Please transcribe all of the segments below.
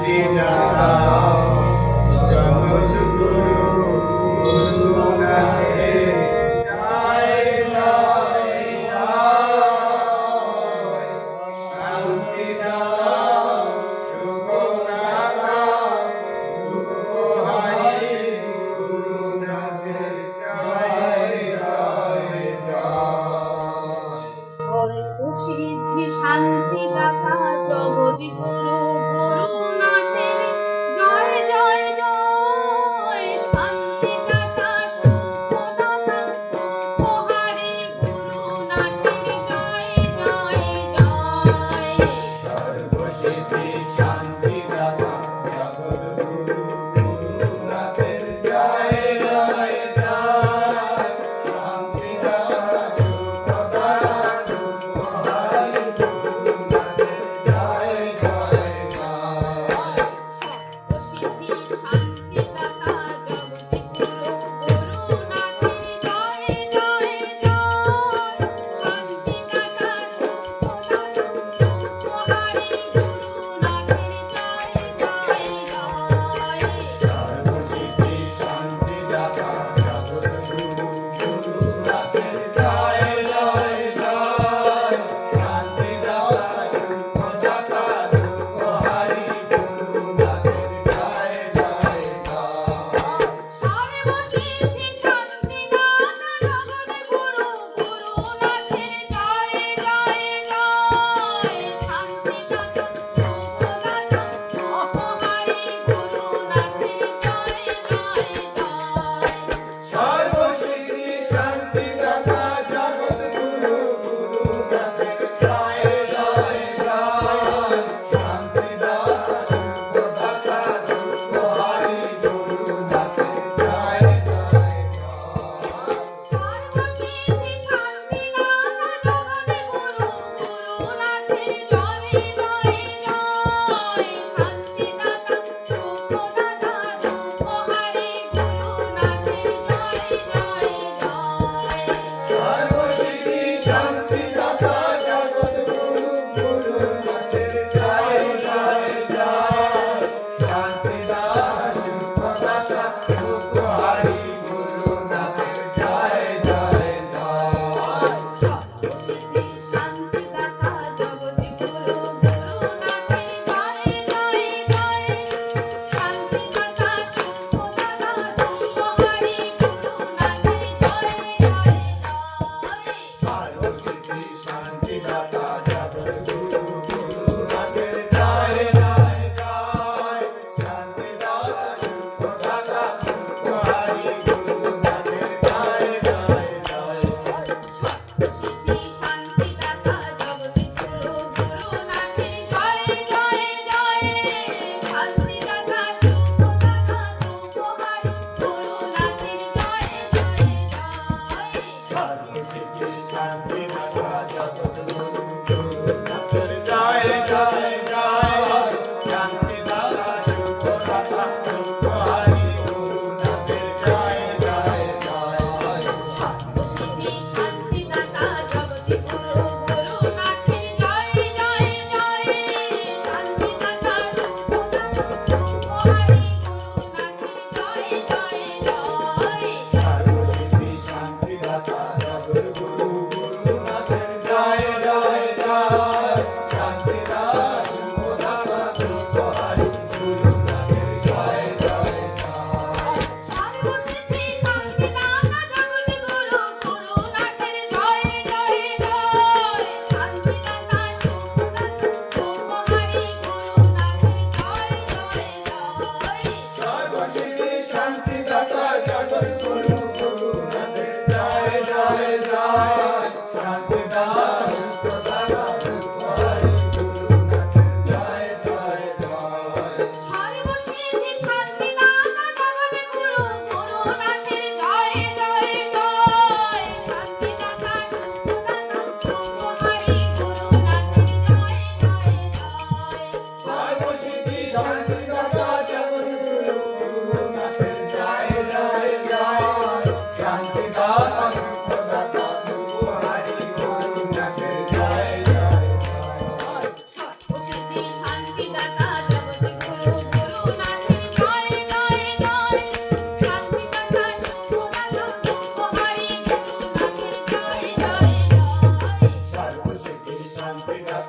শান্তি দাতা জগৎ গুরু গুরুনাথের জয় জয় জয়। শান্তি দাতা সুখদাতা উপহারী গুরুনাথের জয় জয় জয়। সর্বসিদ্ধি শান্তি দাতা জগৎগুরু গুরুনাথের জয় জয় জয়। শান্তি দাতা সুখদাতা উপহারী গুরুনাথের জয় জয় জয়। সর্বসিদ্ধি শান্তি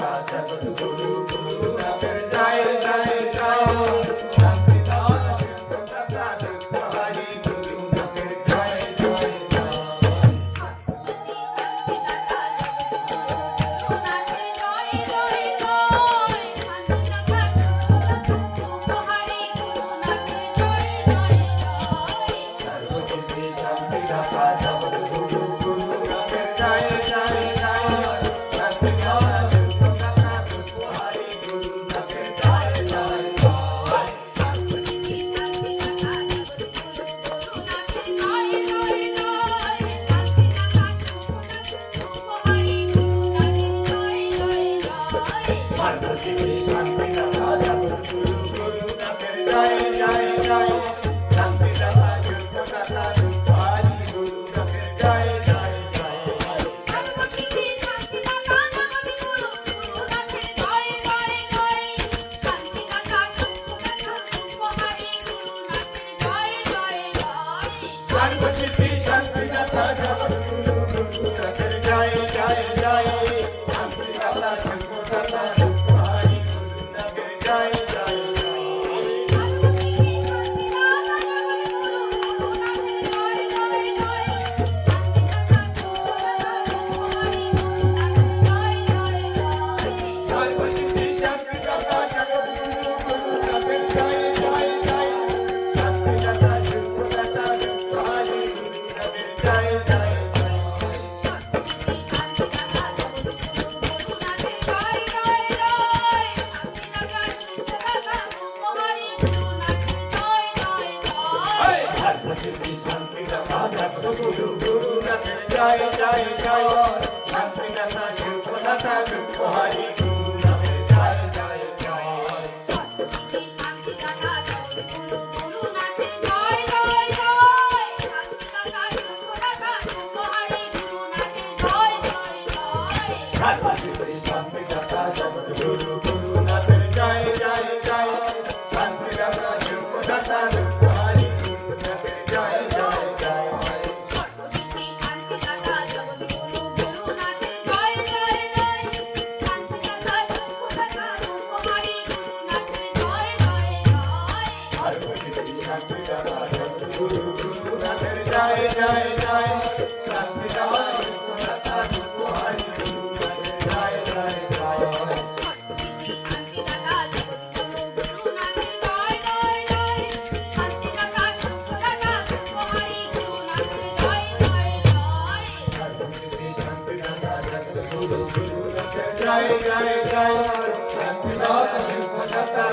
দাতা জগদ্গুরু গুরুনাথের জয় জয় জয় শান্তি দাতা শিবদাতা দুঃখহারি গুরুনাথের জয় জয় জয় সর্বসিদ্ধি শান্তি দাতা জগদ্গুরু গুরুনাথের জয় জয় জয় শান্তি দাতা শিবদাতা দুঃখহারি গুরুনাথের জয় জয় জয় সর্বসিদ্ধি শান্তি দাতা জগদ্গুরু গুরুনাথের জয় জয় জয় শান্তি দাতা শিবদাতা দুঃখহারি গুরুনাথের জয় জয় জয় সর্বসিদ্ধি শান্তি দাতা জগদ্গুরু গুরুনাথের জয় জয় জয় শান্তি দাতা শিবদাতা দুঃখহারি গুরুনাথের জয় জয় জয় সর্বসিদ্ধি শান্তি দাতা জগদ্গুরু গুরুনাথের জয় জয় জয় শান্তি দাতা শিবদাতা দুঃখহারি গুরুনাথের জয় জয় জয় সর্বসিদ্ধি শান্তি দাতা জগদ্গুরু গুরুনাথের জয় জয় জয় শান্তি দাতা শিবদাতা দুঃখহারি গুরুনাথের জয় জয় জয় সর্বসিদ্ধি শান্তি দাতা জগদ্গুরু গুরুনাথের জয় জয় জয় শান্তি দাতা শিবদাতা দুঃখহারি গুরুনাথের জয় জয় জয় সর্বসিদ্ধি শান্তি দাতা জগদ্গুরু গুরুনাথের জয় জয় জয় শান্তি দাতা শিবদাতা দুঃখহারি গুরুনাথের জয় জয় জয় সর্বসিদ্ধি শান্তি দাতা জগদ্গুরু গুরুনাথের জয় জয় জয় শান্তি দাতা শিবদাতা